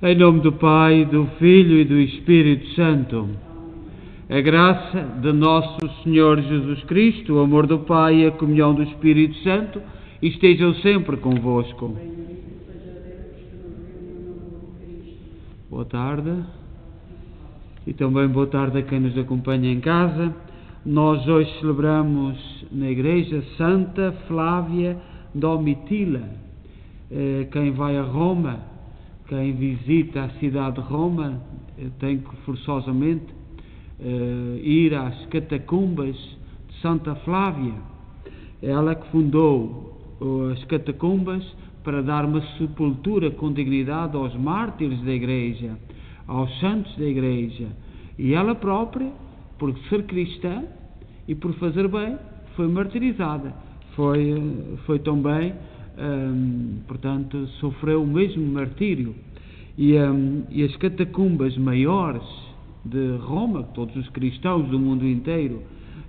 Em nome do Pai, do Filho e do Espírito Santo. A graça de nosso Senhor Jesus Cristo, o amor do Pai e a comunhão do Espírito Santo estejam sempre convosco. Boa tarde. E também boa tarde a quem nos acompanha em casa. Nós hoje celebramos na igreja Santa Flávia Domitila. Quem vai a Roma, quem visita a cidade de Roma, tem que forçosamente ir às catacumbas de Santa Flávia. Ela que fundou as catacumbas para dar uma sepultura com dignidade aos mártires da igreja, aos santos da igreja. E ela própria, por ser cristã e por fazer bem, foi martirizada. Foi também, portanto, sofreu o mesmo martírio. E as catacumbas maiores de Roma, todos os cristãos do mundo inteiro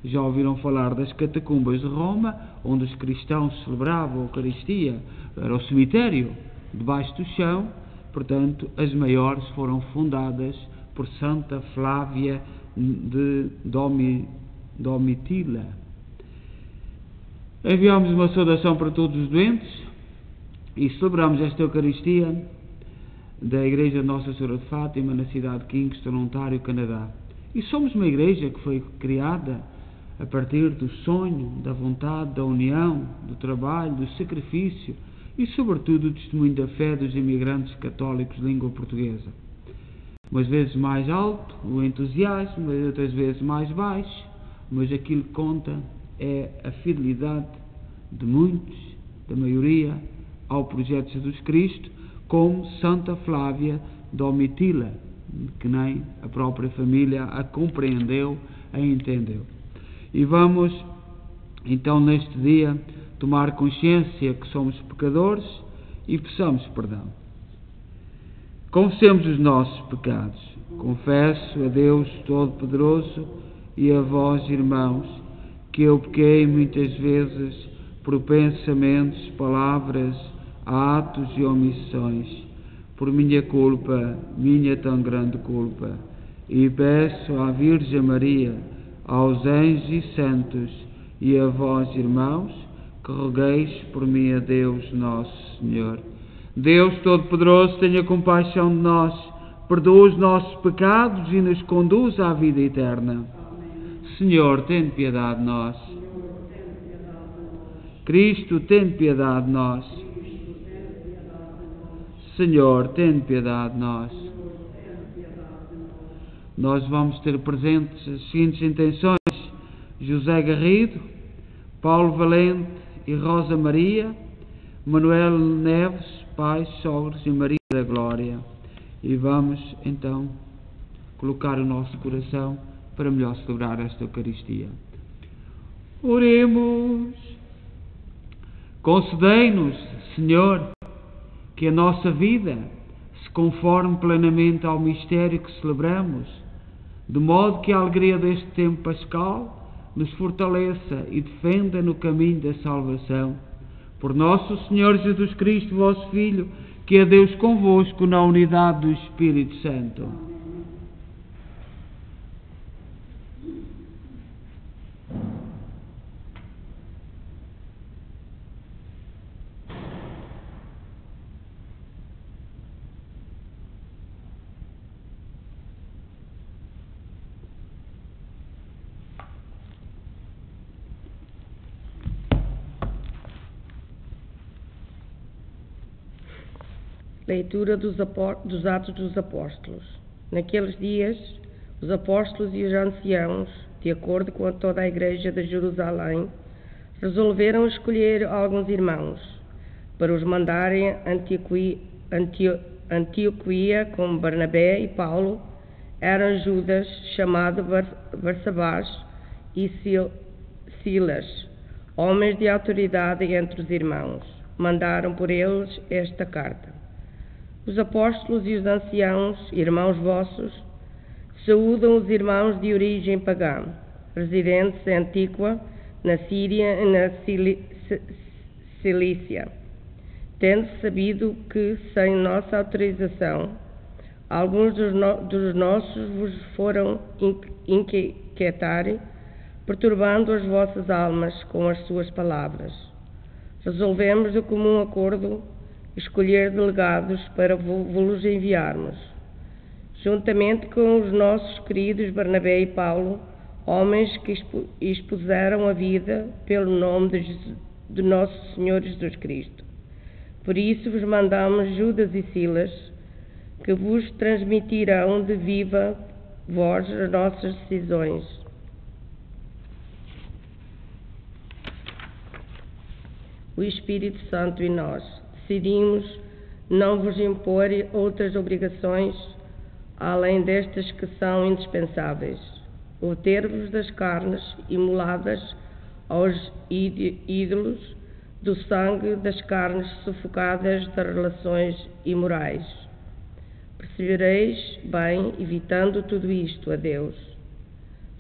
já ouviram falar das catacumbas de Roma, onde os cristãos celebravam a Eucaristia, era o cemitério debaixo do chão. Portanto, as maiores foram fundadas por Santa Flávia de Domitila. Enviamos uma saudação para todos os doentes e celebramos esta Eucaristia da Igreja Nossa Senhora de Fátima na cidade de Kingston, Ontário, Canadá. E somos uma igreja que foi criada a partir do sonho, da vontade, da união, do trabalho, do sacrifício e, sobretudo, do testemunho da fé dos imigrantes católicos de língua portuguesa. Umas vezes mais alto o entusiasmo, outras vezes mais baixo, mas aquilo que conta é a fidelidade de muitos, da maioria, ao projeto de Jesus Cristo, como Santa Flávia Domitila, que nem a própria família a compreendeu, a entendeu. E vamos, então, neste dia, tomar consciência que somos pecadores e peçamos perdão. Confessemos os nossos pecados. Confesso a Deus Todo-Poderoso e a vós, irmãos, que eu pequei muitas vezes por pensamentos, palavras, atos e omissões, por minha culpa, minha tão grande culpa, e peço à Virgem Maria, aos anjos e santos e a vós, irmãos, que rogueis por mim a Deus Nosso Senhor. Deus Todo-Poderoso, tenha compaixão de nós, perdoa os nossos pecados e nos conduz à vida eterna. Senhor, tem piedade de nós. Cristo, tem piedade de nós. Senhor, tem piedade de nós. Nós vamos ter presentes as seguintes intenções: José Garrido, Paulo Valente e Rosa Maria, Manuel Neves, pais, sogros e Maria da Glória. E vamos, então, colocar o nosso coração para melhor celebrar esta Eucaristia. Oremos. Concedei-nos, Senhor, que a nossa vida se conforme plenamente ao mistério que celebramos, de modo que a alegria deste tempo pascal nos fortaleça e defenda no caminho da salvação. Por nosso Senhor Jesus Cristo, vosso Filho, que é Deus convosco na unidade do Espírito Santo. Leitura dos Atos dos Apóstolos. Naqueles dias, os apóstolos e os anciãos, de acordo com toda a igreja de Jerusalém, resolveram escolher alguns irmãos para os mandarem a Antioquia com Barnabé e Paulo. Eram Judas, chamado Barsabás, e Silas, homens de autoridade entre os irmãos. Mandaram por eles esta carta: Os apóstolos e os anciãos, irmãos vossos, saúdam os irmãos de origem pagã, residentes em Antíqua, na Síria e na Cilícia, tendo sabido que, sem nossa autorização, Alguns dos nossos vos foram inquietar, perturbando as vossas almas com as suas palavras. Resolvemos de comum acordo escolher delegados para vos enviarmos, juntamente com os nossos queridos Barnabé e Paulo, homens que expuseram a vida pelo nome de nosso Senhor Jesus Cristo. Por isso vos mandamos Judas e Silas, que vos transmitirão de viva voz as nossas decisões. O Espírito Santo e nós decidimos não vos impor outras obrigações além destas que são indispensáveis: obter-vos das carnes imoladas aos ídolos, do sangue das carnes sufocadas das relações imorais. Percebereis bem, evitando tudo isto, a Deus.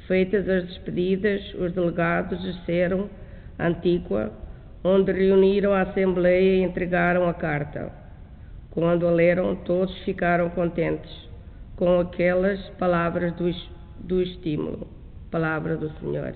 Feitas as despedidas, os delegados desceram a Antíqua, onde reuniram a Assembleia e entregaram a carta. Quando a leram, todos ficaram contentes com aquelas palavras do estímulo. Palavra do Senhor.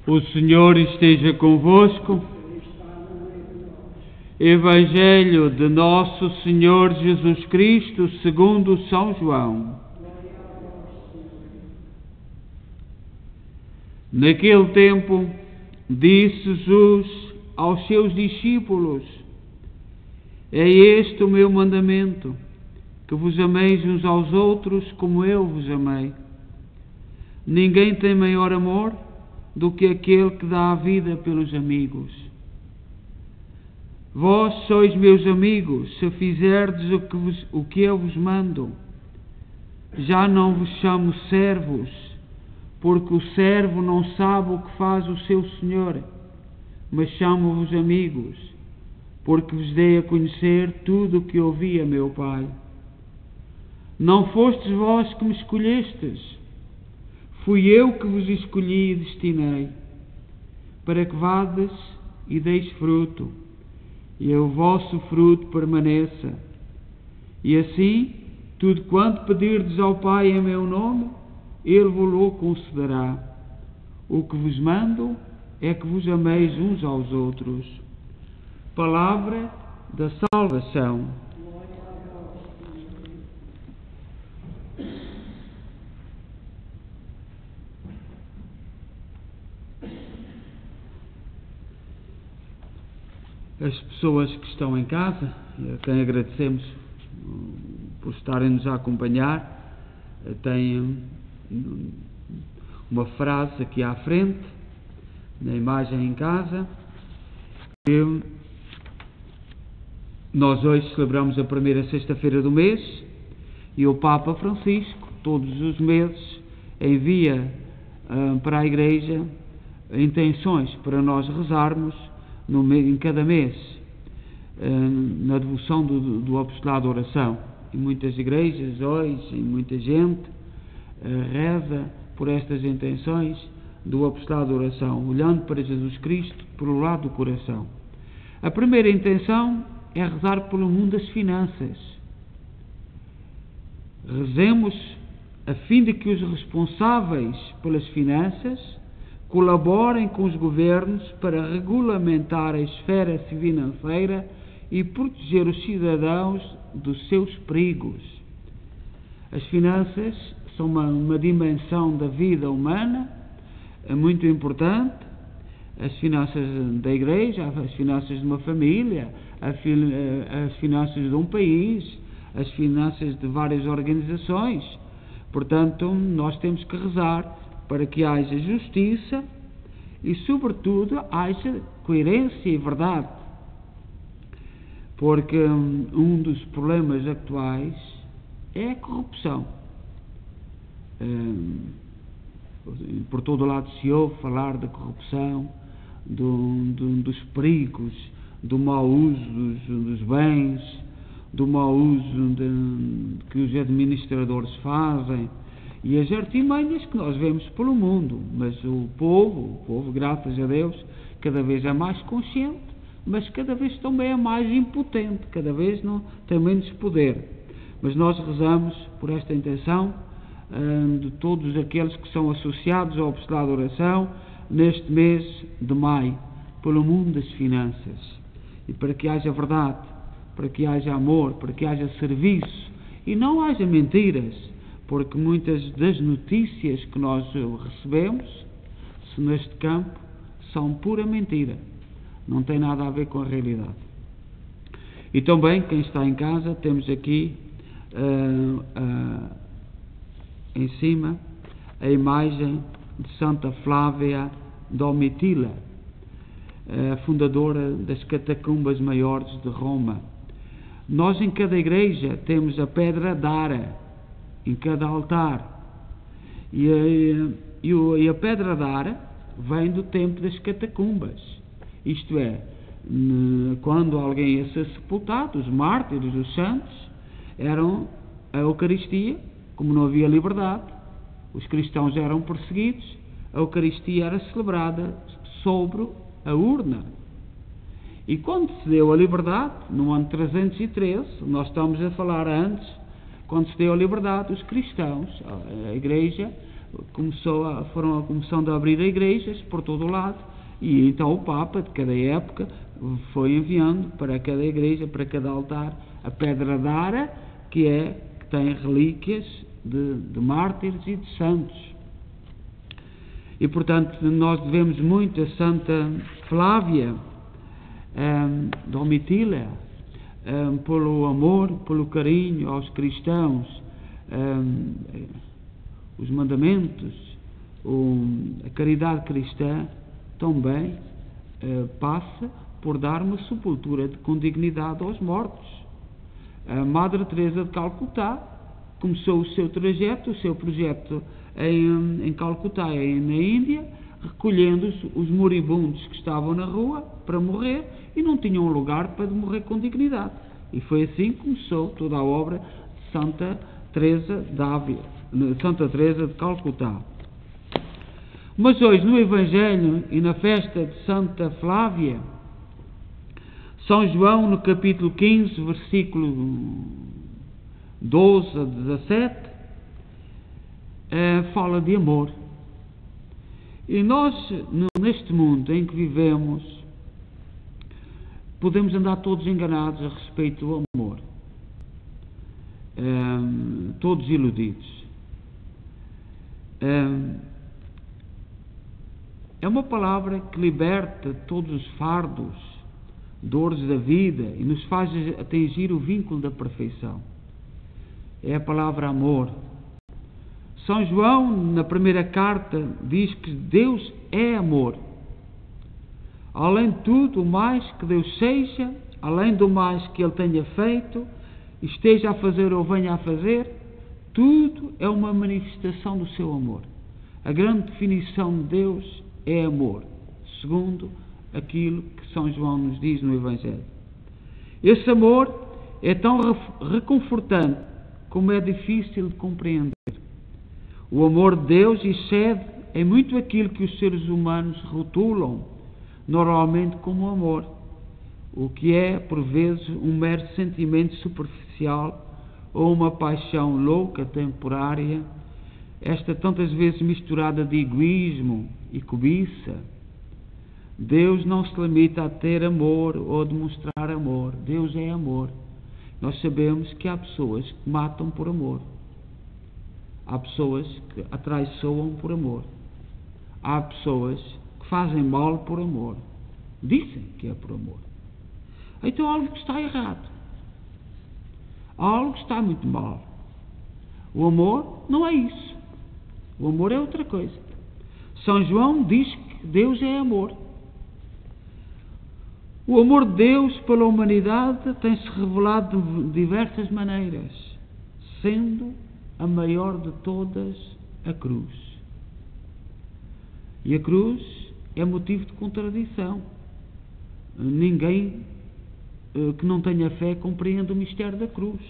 O Senhor esteja convosco. Evangelho de nosso Senhor Jesus Cristo segundo São João. Naquele tempo, disse Jesus aos seus discípulos: É este o meu mandamento, que vos ameis uns aos outros como eu vos amei. Ninguém tem maior amor do que aquele que dá a vida pelos amigos. Vós sois meus amigos, se fizerdes o que eu vos mando. Já não vos chamo servos, porque o servo não sabe o que faz o seu senhor, mas chamo-vos amigos, porque vos dei a conhecer tudo o que ouvi a meu Pai. Não fostes vós que me escolhestes, fui eu que vos escolhi e destinei, para que vades e deis fruto, e o vosso fruto permaneça. E assim, tudo quanto pedirdes ao Pai em meu nome, Ele vos-lo concederá. O que vos mando é que vos ameis uns aos outros. Palavra da salvação. As pessoas que estão em casa, a quem agradecemos por estarem-nos a acompanhar, têm uma frase aqui à frente, na imagem em casa, que nós hoje celebramos a primeira sexta-feira do mês e o Papa Francisco, todos os meses, envia para a Igreja intenções para nós rezarmos em cada mês, na devoção do apostolado de oração. E muitas igrejas hoje, e muita gente reza por estas intenções do apostolado de oração, olhando para Jesus Cristo pelo lado do coração. A primeira intenção é rezar pelo mundo das finanças. Rezemos a fim de que os responsáveis pelas finanças colaborem com os governos para regulamentar a esfera financeira e proteger os cidadãos dos seus perigos. As finanças são uma dimensão da vida humana muito importante. As finanças da igreja, as finanças de uma família, as finanças de um país, as finanças de várias organizações. Portanto, nós temos que rezar para que haja justiça e, sobretudo, haja coerência e verdade. Porque um dos problemas atuais é a corrupção. Por todo lado se ouve falar da corrupção, dos perigos, do mau uso dos bens, do mau uso que os administradores fazem, e as artimanhas que nós vemos pelo mundo. Mas o povo, graças a Deus, cada vez é mais consciente, mas cada vez também é mais impotente, cada vez não tem menos poder. Mas nós rezamos por esta intenção de todos aqueles que são associados ao apostolado de oração neste mês de maio, pelo mundo das finanças, e para que haja verdade, para que haja amor, para que haja serviço e não haja mentiras, porque muitas das notícias que nós recebemos neste campo são pura mentira, não tem nada a ver com a realidade. E também, quem está em casa, temos aqui em cima a imagem de Santa Flávia Domitila, fundadora das catacumbas maiores de Roma. Nós em cada igreja temos a pedra d'Ara, em cada altar, e a pedra d'Ara vem do tempo das catacumbas, isto é, quando alguém ia ser sepultado, os mártires, os santos, eram a Eucaristia. Como não havia liberdade, os cristãos eram perseguidos, a Eucaristia era celebrada sobre a urna. E quando se deu a liberdade, no ano 313, nós estamos a falar antes, quando se deu a liberdade, os cristãos, a igreja, foram começando a abrir igrejas por todo o lado, e então o Papa de cada época foi enviando para cada igreja, para cada altar, a pedra d'Ara, que tem relíquias de mártires e de santos. E portanto nós devemos muito a Santa Flávia Domitila, pelo amor, pelo carinho aos cristãos, os mandamentos, a caridade cristã também passa por dar uma sepultura com dignidade aos mortos. A Madre Teresa de Calcutá começou o seu trajeto, o seu projeto em Calcutá, na Índia, recolhendo os moribundos que estavam na rua para morrer e não tinham lugar para morrer com dignidade. E foi assim que começou toda a obra de Santa Teresa de Calcutá. Mas hoje, no Evangelho e na festa de Santa Flávia, São João, no capítulo 15, versículo 12 a 17, fala de amor. E nós, neste mundo em que vivemos, podemos andar todos enganados a respeito do amor, todos iludidos. É uma palavra que liberta todos os fardos, dores da vida e nos faz atingir o vínculo da perfeição. É a palavra amor. São João, na primeira carta, diz que Deus é amor. Além de tudo o mais que Deus seja, além do mais que Ele tenha feito, esteja a fazer ou venha a fazer, tudo é uma manifestação do seu amor. A grande definição de Deus é amor, segundo aquilo que São João nos diz no Evangelho. Esse amor é tão reconfortante como é difícil de compreender. O amor de Deus excede em muito aquilo que os seres humanos rotulam normalmente como amor, o que é, por vezes, um mero sentimento superficial ou uma paixão louca, temporária, esta tantas vezes misturada de egoísmo e cobiça. Deus não se limita a ter amor ou a demonstrar amor. Deus é amor. Nós sabemos que há pessoas que matam por amor. Há pessoas que atraiçoam por amor. Há pessoas que fazem mal por amor. Dizem que é por amor. Então há algo que está errado. Há algo que está muito mal. O amor não é isso. O amor é outra coisa. São João diz que Deus é amor. O amor de Deus pela humanidade tem-se revelado de diversas maneiras, sendo a maior de todas a cruz. E a cruz é motivo de contradição. Ninguém que não tenha fé compreende o mistério da cruz.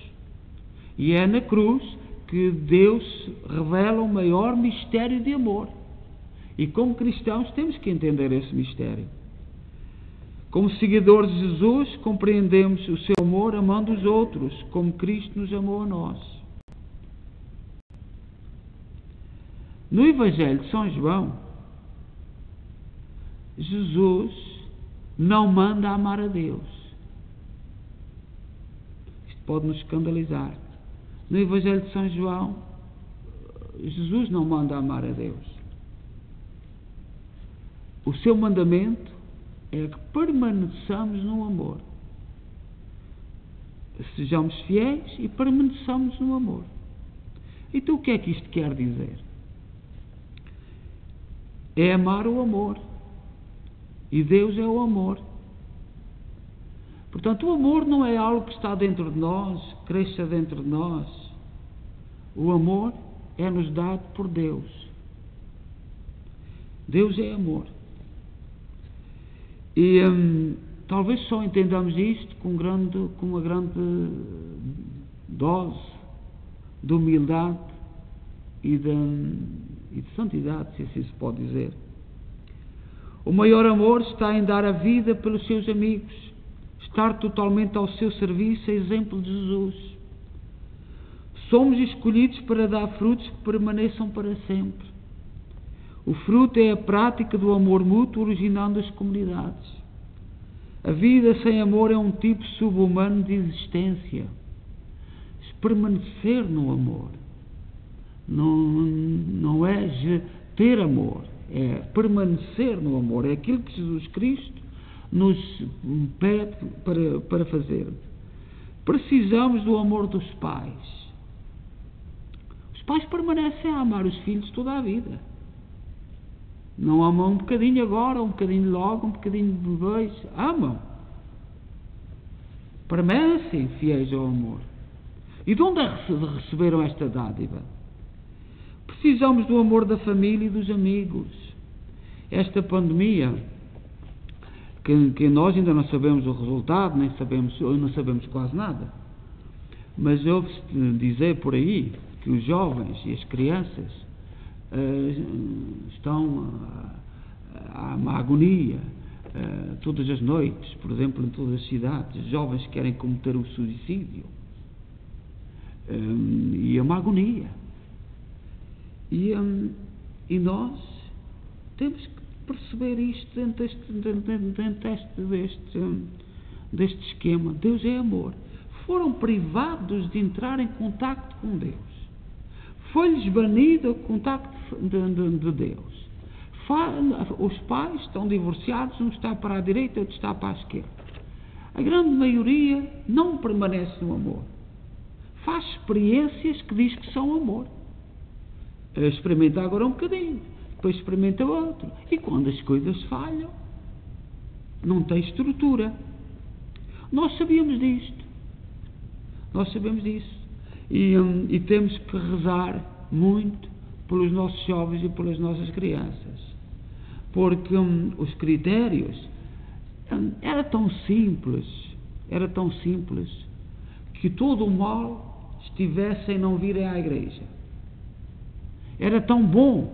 E é na cruz que Deus revela o maior mistério de amor. E como cristãos temos que entender esse mistério. Como seguidores de Jesus, compreendemos o seu amor amando os outros, como Cristo nos amou a nós. No Evangelho de São João, Jesus não manda amar a Deus. Isto pode nos escandalizar. No Evangelho de São João, Jesus não manda amar a Deus. O seu mandamento é que permaneçamos no amor. Sejamos fiéis e permaneçamos no amor. Então o que é que isto quer dizer? É amar o amor. E Deus é o amor. Portanto, o amor não é algo que está dentro de nós, cresça dentro de nós. O amor é-nos dado por Deus. Deus é amor. E talvez só entendamos isto com uma grande dose de humildade e de santidade, se assim se pode dizer. O maior amor está em dar a vida pelos seus amigos, estar totalmente ao seu serviço, a exemplo de Jesus. Somos escolhidos para dar frutos que permaneçam para sempre. O fruto é a prática do amor mútuo originando as comunidades. A vida sem amor é um tipo subhumano de existência. Permanecer no amor não é ter amor, é permanecer no amor. É aquilo que Jesus Cristo nos pede para fazer. Precisamos do amor dos pais. Os pais permanecem a amar os filhos toda a vida. Não amam um bocadinho agora, um bocadinho logo, um bocadinho depois. Amam. Permanecem fiéis ao amor. E de onde receberam esta dádiva? Precisamos do amor da família e dos amigos. Esta pandemia, que nós ainda não sabemos o resultado, não sabemos quase nada, mas ouve-se dizer por aí que os jovens e as crianças estão a uma agonia, todas as noites, por exemplo, em todas as cidades, jovens que querem cometer o suicídio. E é uma agonia. E nós temos que perceber isto dentro deste esquema. Deus é amor. Foram privados de entrar em contacto com Deus. Foi-lhes banido o contacto de Deus. Os pais estão divorciados, um está para a direita, outro está para a esquerda. A grande maioria não permanece no amor. Faz experiências que diz que são amor. Experimenta agora um bocadinho, depois experimenta outro. E quando as coisas falham, não tem estrutura. Nós sabíamos disto. Nós sabemos disso. E temos que rezar muito pelos nossos jovens e pelas nossas crianças. Porque os critérios era tão simples que todo o mal estivesse em não virem à igreja. Era tão bom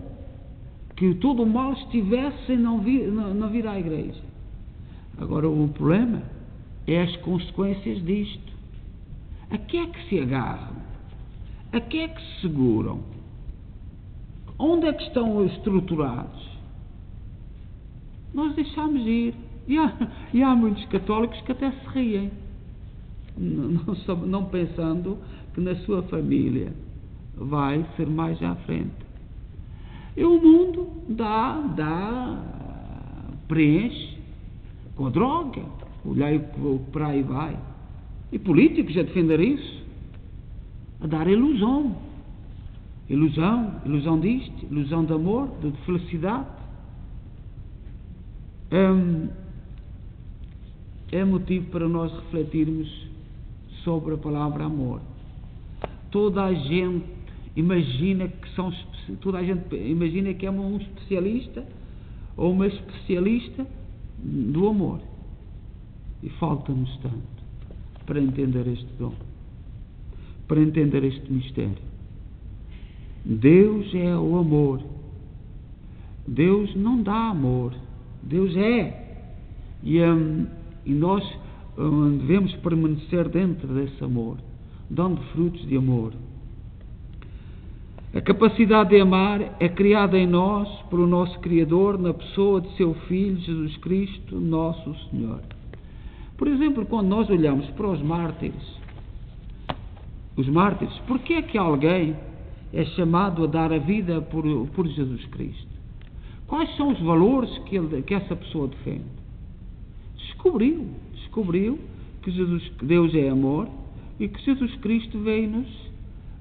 que todo o mal estivesse em não vir à igreja. Agora o problema é as consequências disto. A que é que se agarram? A que é que se seguram? Onde é que estão estruturados? Nós deixamos ir. E há muitos católicos que até se riem, não pensando que na sua família vai ser mais à frente. E o mundo preenche com a droga. Olhai o que para aí vai. E políticos a defender isso, a dar ilusão disto, ilusão de amor, de felicidade. É motivo para nós refletirmos sobre a palavra amor. Toda a gente imagina que é um especialista ou uma especialista do amor, e falta-nos tanto para entender este dom, para entender este mistério. Deus é o amor. Deus não dá amor, Deus é. E nós devemos permanecer dentro desse amor, dando frutos de amor. A capacidade de amar é criada em nós pelo nosso Criador na pessoa de seu Filho Jesus Cristo, nosso Senhor. Por exemplo, quando nós olhamos para os mártires, porque é que alguém é chamado a dar a vida por Jesus Cristo? Quais são os valores que essa pessoa defende? Descobriu que Deus é amor e que Jesus Cristo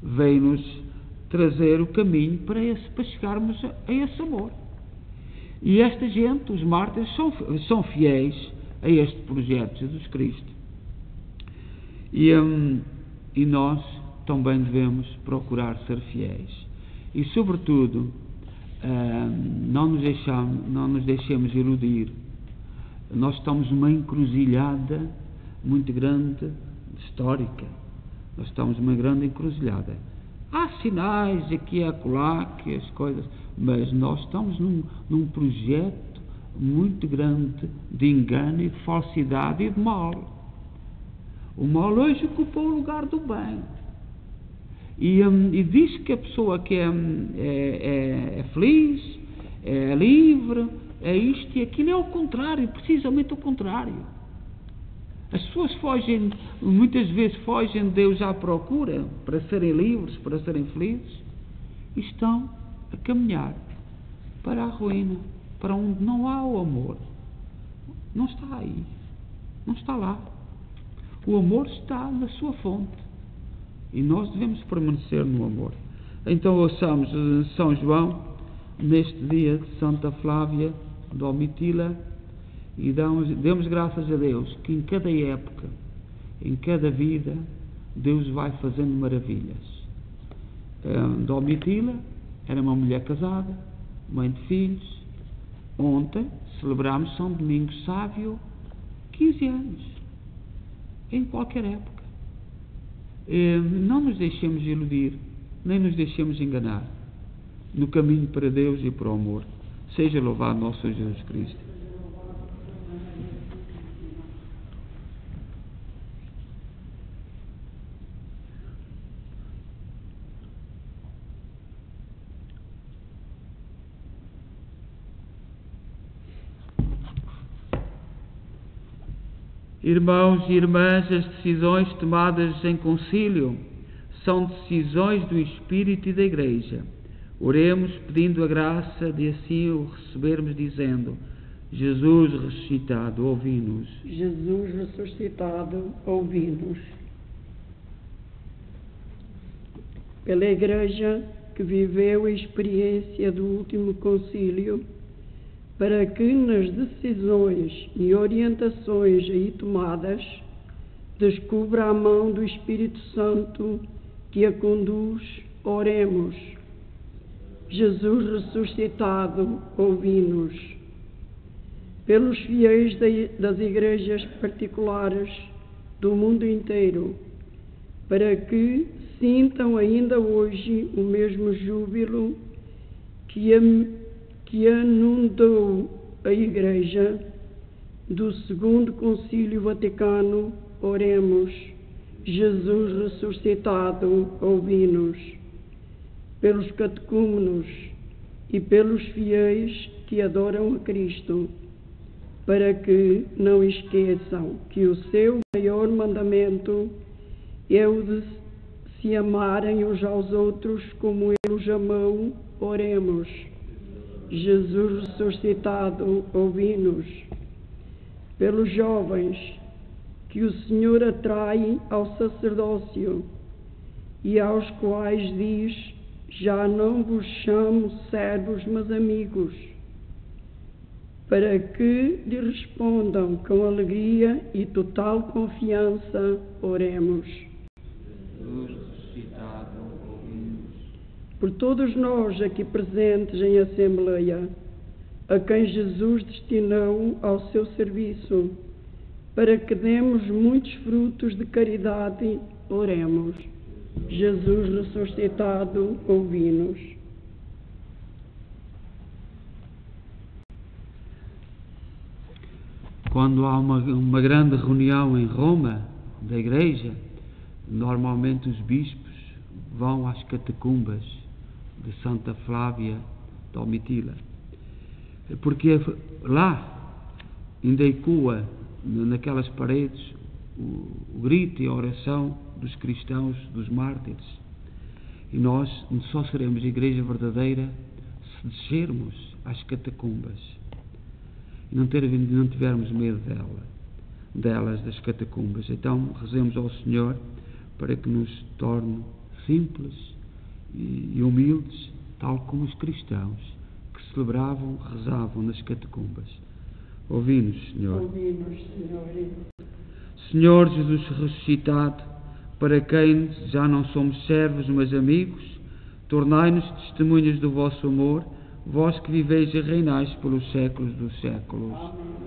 veio-nos trazer o caminho para chegarmos a esse amor. E esta gente, os mártires, são fiéis a este projeto de Jesus Cristo. E nós também devemos procurar ser fiéis. E, sobretudo, não nos deixemos iludir. Nós estamos numa encruzilhada muito grande, histórica. Nós estamos numa grande encruzilhada. Há sinais aqui e acolá, que as coisas, mas nós estamos num projeto muito grande de engano e de falsidade e de mal. O mal hoje ocupou o lugar do bem. E diz que a pessoa que é feliz, é livre, é isto e aquilo, é o contrário, precisamente o contrário. As pessoas muitas vezes fogem de Deus à procura para serem livres, para serem felizes, e estão a caminhar para a ruína, para onde não há o amor. Não está aí, não está lá. O amor está na sua fonte e nós devemos permanecer no amor. Então ouçamos São João neste dia de Santa Flávia Domitila e demos graças a Deus que em cada época, em cada vida, Deus vai fazendo maravilhas. Domitila era uma mulher casada, mãe de filhos. Ontem celebramos São Domingos Sávio, 15 anos, em qualquer época. Não nos deixemos iludir, nem nos deixemos enganar no caminho para Deus e para o amor. Seja louvado nosso Senhor Jesus Cristo. Irmãos e irmãs, as decisões tomadas em concílio são decisões do Espírito e da Igreja. Oremos pedindo a graça de assim o recebermos, dizendo: Jesus ressuscitado, ouvi-nos. Jesus ressuscitado, ouvi-nos. Pela Igreja que viveu a experiência do último concílio, para que nas decisões e orientações aí tomadas descubra a mão do Espírito Santo que a conduz, oremos. Jesus ressuscitado, ouvi-nos. Pelos fiéis das igrejas particulares do mundo inteiro, para que sintam ainda hoje o mesmo júbilo que inundou a Igreja do Segundo Concílio Vaticano, oremos. Jesus ressuscitado, ouvi-nos. Pelos catecúmenos e pelos fiéis que adoram a Cristo, para que não esqueçam que o seu maior mandamento é o de se amarem uns aos outros como Ele os amou, oremos. Jesus ressuscitado, ouvi-nos. Pelos jovens que o Senhor atrai ao sacerdócio e aos quais diz: já não vos chamo servos, mas amigos, para que lhe respondam com alegria e total confiança, oremos. Jesus ressuscitado, ouvi-nos. Por todos nós aqui presentes em Assembleia, a quem Jesus destinou ao seu serviço, para que demos muitos frutos de caridade, oremos. Jesus ressuscitado, ouvi-nos. Quando há uma grande reunião em Roma, da Igreja, normalmente os bispos vão às catacumbas de Santa Flávia Domitila, porque lá ainda ecoa naquelas paredes o grito e a oração dos cristãos, dos mártires. E nós só seremos igreja verdadeira se descermos às catacumbas e não tivermos medo delas, das catacumbas. Então rezemos ao Senhor para que nos torne simples e humildes, tal como os cristãos que celebravam, rezavam nas catacumbas. Ouvi-nos, Senhor. Ouvi-nos, Senhor. Senhor Jesus ressuscitado, para quem já não somos servos, mas amigos, tornai-nos testemunhas do vosso amor, vós que viveis e reinais pelos séculos dos séculos. Amém.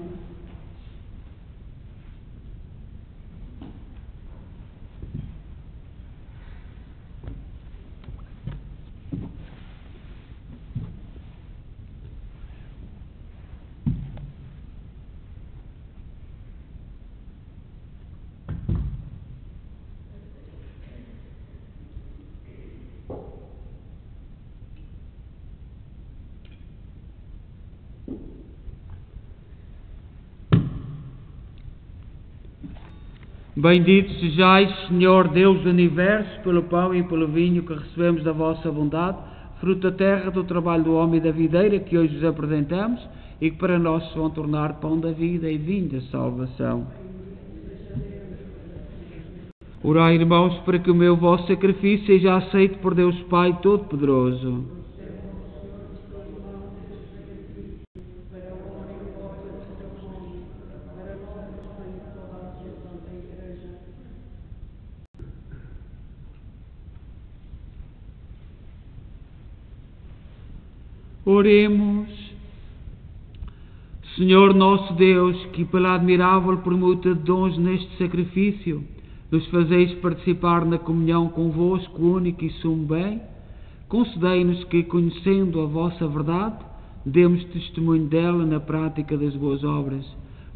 Bendito sejais, Senhor Deus do Universo, pelo pão e pelo vinho que recebemos da vossa bondade, fruto da terra, do trabalho do homem e da videira que hoje vos apresentamos e que para nós se vão tornar pão da vida e vinho da salvação. Orai, irmãos, para que o meu vosso sacrifício seja aceito por Deus Pai Todo-Poderoso. Oremos. Senhor nosso Deus, que pela admirável permuta de dons neste sacrifício nos fazeis participar na comunhão convosco, único e sumo bem, concedei-nos que, conhecendo a vossa verdade, demos testemunho dela na prática das boas obras.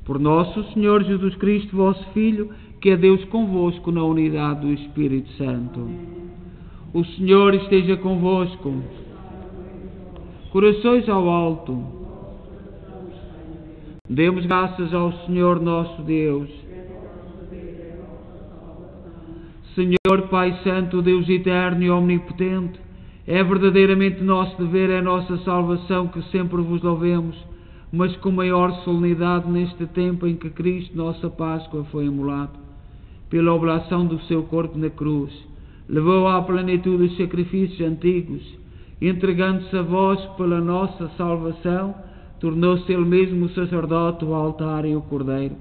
Por nosso Senhor Jesus Cristo, vosso Filho, que é Deus convosco na unidade do Espírito Santo. O Senhor esteja convosco. Corações ao alto. Demos graças ao Senhor nosso Deus. Senhor Pai Santo, Deus eterno e omnipotente, é verdadeiramente nosso dever, é nossa salvação que sempre vos louvemos, mas com maior solenidade neste tempo em que Cristo, nossa Páscoa, foi imolado. Pela oblação do seu corpo na cruz, levou à plenitude os sacrifícios antigos, entregando-se a vós pela nossa salvação, tornou-se ele mesmo o sacerdote, o altar e o cordeiro.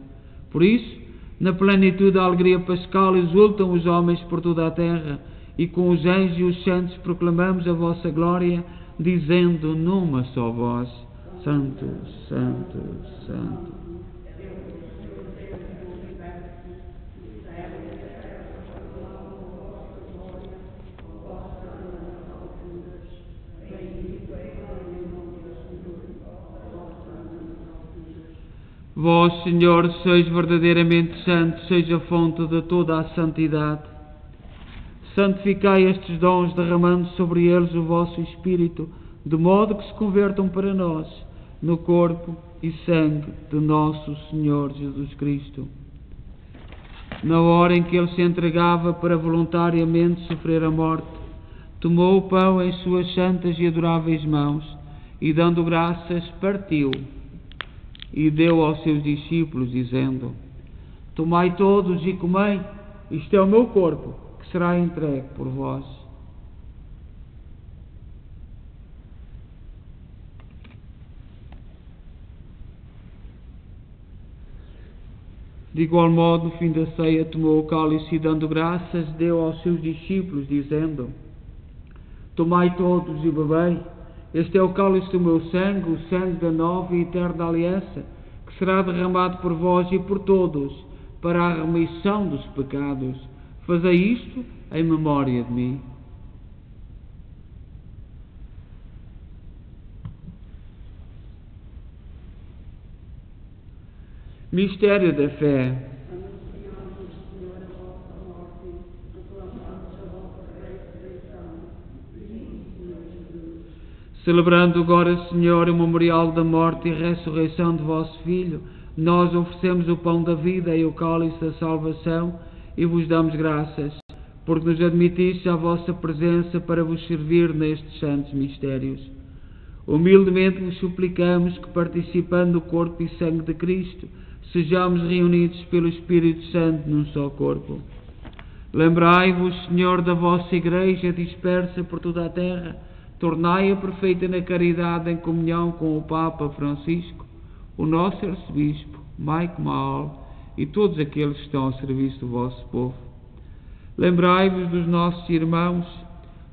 Por isso, na plenitude da alegria pascal, exultam os homens por toda a terra, e com os anjos e os santos proclamamos a vossa glória, dizendo numa só voz: Santo, Santo, Santo. Vós, Senhor, sois verdadeiramente santos, seja a fonte de toda a santidade. Santificai estes dons, derramando sobre eles o vosso Espírito, de modo que se convertam para nós no corpo e sangue de nosso Senhor Jesus Cristo. Na hora em que ele se entregava para voluntariamente sofrer a morte, tomou o pão em suas santas e adoráveis mãos e, dando graças, partiu e deu aos seus discípulos, dizendo: Tomai todos e comei, isto é o meu corpo, que será entregue por vós. De igual modo, no fim da ceia, tomou o cálice e, dando graças, deu aos seus discípulos, dizendo: Tomai todos e bebei, este é o cálice do meu sangue, o sangue da nova e eterna aliança, que será derramado por vós e por todos, para a remissão dos pecados. Fazei isto em memória de mim. Mistério da fé. Celebrando agora, Senhor, o memorial da morte e ressurreição de vosso Filho, nós oferecemos o pão da vida e o cálice da salvação e vos damos graças, porque nos admitistes à vossa presença para vos servir nestes santos mistérios. Humildemente vos suplicamos que, participando do corpo e sangue de Cristo, sejamos reunidos pelo Espírito Santo num só corpo. Lembrai-vos, Senhor, da vossa Igreja dispersa por toda a terra, tornai-a perfeita na caridade em comunhão com o Papa Francisco, o nosso Arcebispo, Mike Maul, e todos aqueles que estão ao serviço do vosso povo. Lembrai-vos dos nossos irmãos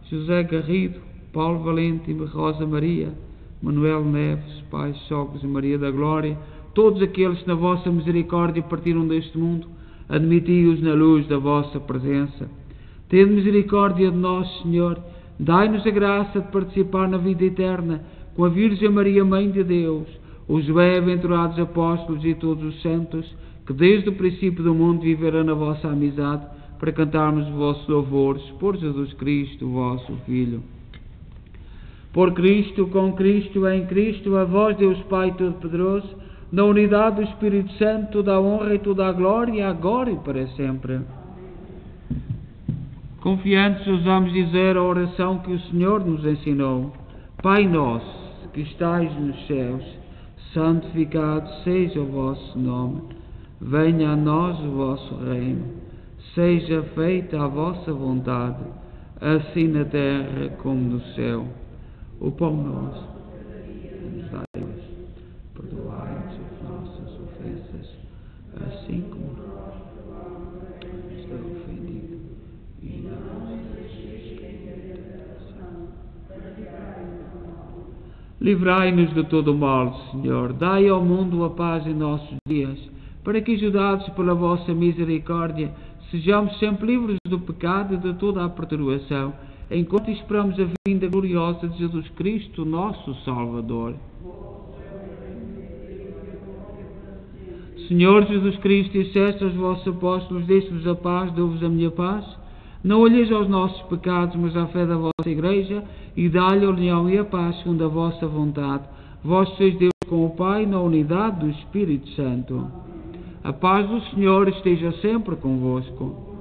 José Garrido, Paulo Valente e Rosa Maria, Manuel Neves, Pai Sócrates e Maria da Glória, todos aqueles que na vossa misericórdia partiram deste mundo, admiti-os na luz da vossa presença. Tende misericórdia de nós, Senhor. Dai-nos a graça de participar na vida eterna com a Virgem Maria, Mãe de Deus, os bem-aventurados apóstolos e todos os santos, que desde o princípio do mundo viverão na vossa amizade, para cantarmos os vossos louvores por Jesus Cristo, vosso Filho. Por Cristo, com Cristo, em Cristo, a vós, Deus Pai Todo-Poderoso, na unidade do Espírito Santo, toda a honra e toda a glória, agora e para sempre. Confiantes, ousamos dizer a oração que o Senhor nos ensinou. Pai nosso, que estais nos céus, santificado seja o vosso nome. Venha a nós o vosso reino. Seja feita a vossa vontade, assim na terra como no céu. O pão nosso, nos dai hoje. Perdoai-nos as nossas ofensas, assim como nós estamos ofendidos. Livrai-nos de todo o mal, Senhor. Dai ao mundo a paz em nossos dias, para que, ajudados pela vossa misericórdia, sejamos sempre livres do pecado e de toda a perturbação, enquanto esperamos a vinda gloriosa de Jesus Cristo, nosso Salvador. Senhor Jesus Cristo, disseste aos vossos apóstolos: deixo-vos a paz, dou-vos a minha paz. Não olheis aos nossos pecados, mas à fé da vossa Igreja, e dá-lhe a união e a paz segundo a vossa vontade. Vós sois Deus com o Pai, na unidade do Espírito Santo. A paz do Senhor esteja sempre convosco.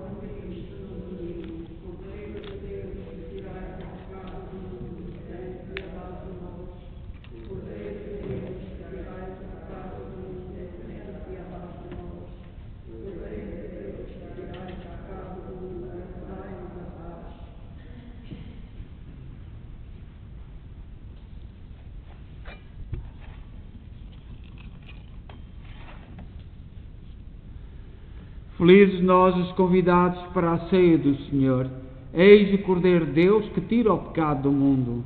Felizes nós os convidados para a ceia do Senhor. Eis o Cordeiro de Deus que tira o pecado do mundo.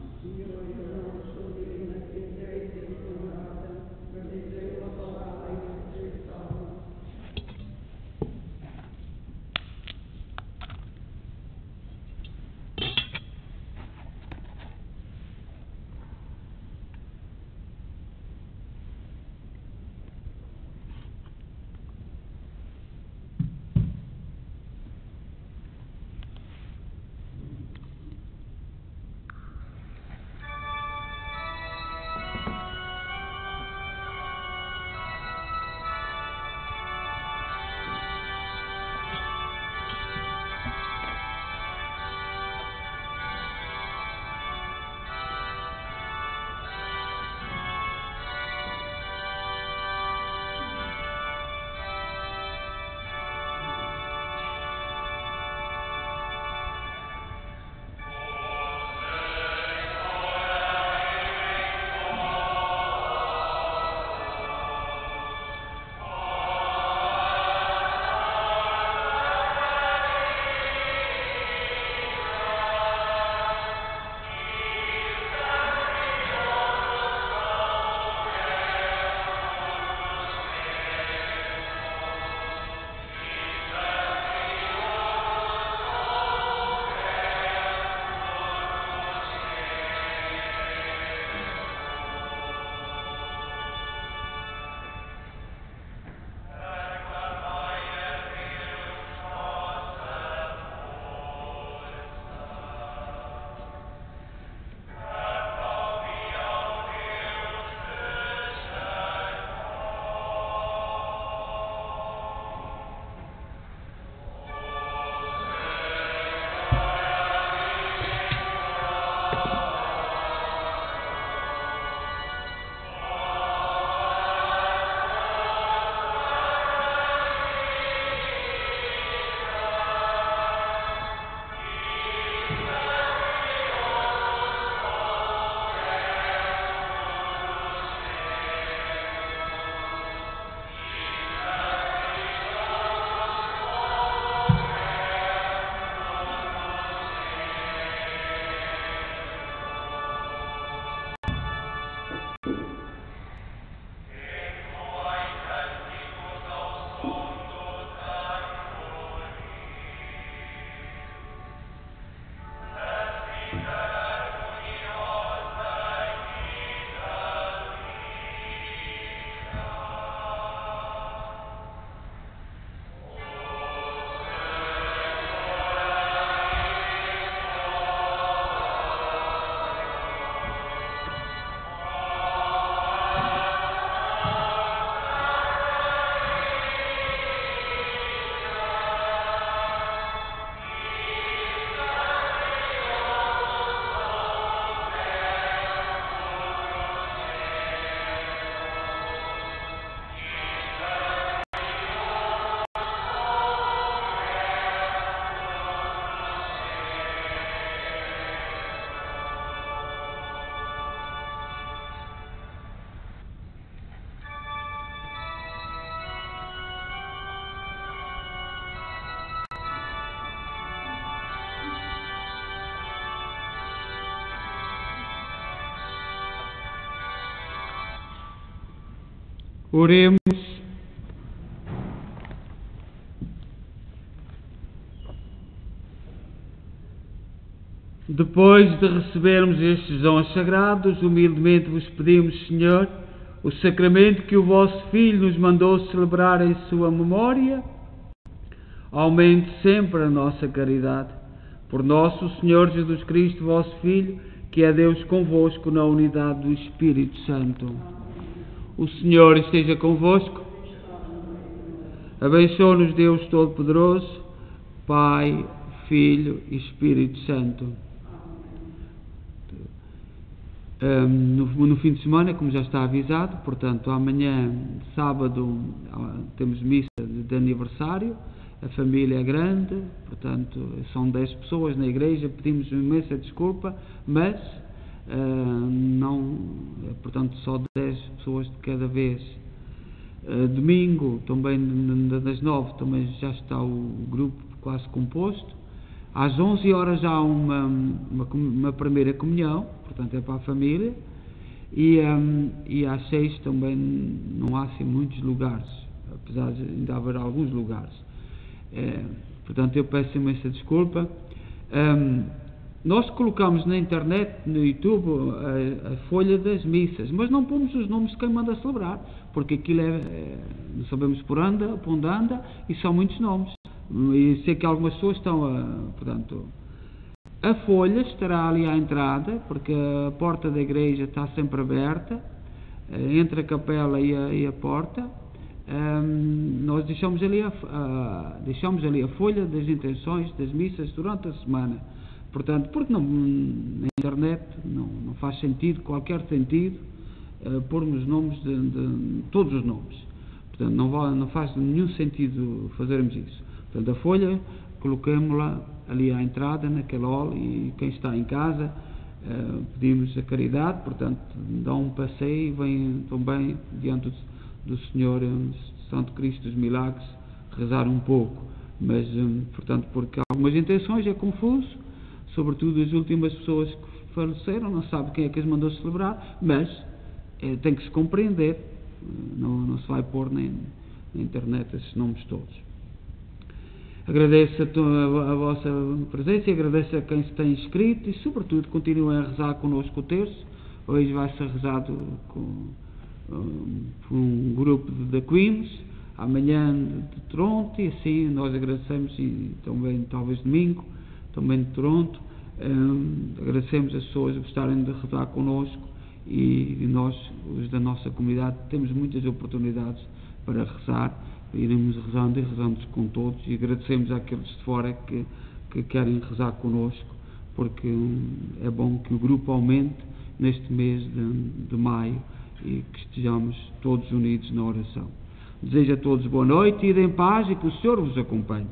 Oremos. Depois de recebermos estes dons sagrados, humildemente vos pedimos, Senhor, o sacramento que o vosso Filho nos mandou celebrar em sua memória, aumente sempre a nossa caridade. Por nosso Senhor Jesus Cristo, vosso Filho, que é Deus convosco na unidade do Espírito Santo. O Senhor esteja convosco. Abençoe-nos Deus Todo-Poderoso, Pai, Filho e Espírito Santo. No fim de semana, como já está avisado, portanto, amanhã, sábado, temos missa de aniversário. A família é grande, portanto, são 10 pessoas na igreja. Pedimos imensa desculpa, mas portanto, só 10 pessoas de cada vez. Domingo, também das 9, também já está o grupo quase composto. Às 11 horas há uma primeira comunhão, portanto é para a família, e às 6 também não há assim muitos lugares, apesar de ainda haver alguns lugares. Portanto eu peço imensa desculpa. Nós colocamos na internet, no YouTube, a folha das missas, mas não pomos os nomes de quem manda celebrar, porque aquilo não sabemos por onde anda, e são muitos nomes. E sei que algumas pessoas estão portanto, a folha estará ali à entrada, porque a porta da igreja está sempre aberta, entre a capela e a porta. Nós deixamos ali a folha das intenções das missas durante a semana. Portanto, porque na internet não faz sentido, qualquer sentido, pormos nomes de todos os nomes. Portanto, não faz nenhum sentido fazermos isso. Portanto, a folha, coloquemos-la ali à entrada, naquele hall, e quem está em casa, pedimos a caridade, portanto, dá um passeio e vem também diante do Senhor Santo Cristo dos Milagres rezar um pouco. Mas, portanto, porque algumas intenções é confuso, sobretudo as últimas pessoas que faleceram, não sabe quem é que as mandou celebrar, mas tem que se compreender, não se vai pôr na internet esses nomes todos. Agradeço a vossa presença e agradeço a quem se tem inscrito e, sobretudo, continuem a rezar connosco o terço. Hoje vai ser rezado por um grupo da Queens, amanhã de Toronto, e assim nós agradecemos, e também talvez domingo, também de Toronto. Agradecemos as pessoas por estarem a rezar connosco, e nós, os da nossa comunidade, temos muitas oportunidades para rezar. Iremos rezando e rezamos com todos, e agradecemos àqueles de fora que querem rezar connosco, porque é bom que o grupo aumente neste mês de maio e que estejamos todos unidos na oração. Desejo a todos boa noite, ide em paz e que o Senhor vos acompanhe.